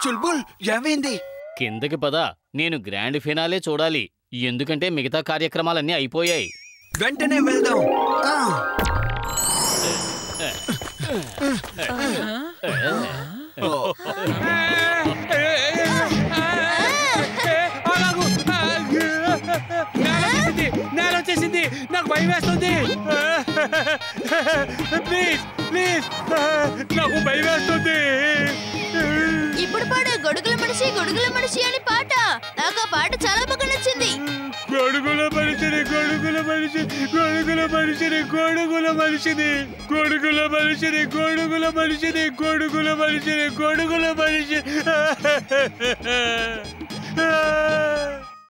చుల్బుల్ ఏమైంది? కిందకి పద, నేను గ్రాండ్ ఫినాలే చూడాలి. ఎందుకంటే మిగతా కార్యక్రమాలన్నీ అయిపోయాయి. వెంటనే వెళ్దాం. నేల వచ్చేసింది, నాకు భయం వేస్తుంది. ప్లీజ్ ప్లీజ్, నాకు భయం వేస్తుంది. ఇప్పుడు పాడే గొడుగుల మనిషి గొడుగుల మనిషి అని పాట. నాకు ఆ పాట చాలా బాగా నచ్చింది. గొడుగుల మనిషిని గొడుగుల మనిషి గొడుగుల మనిషిని గొడుగుల మనిషిని గొడుగుల మనిషిని గొడుగుల మనిషిని గొడుగుల మనిషిని గొడుగుల మనిషి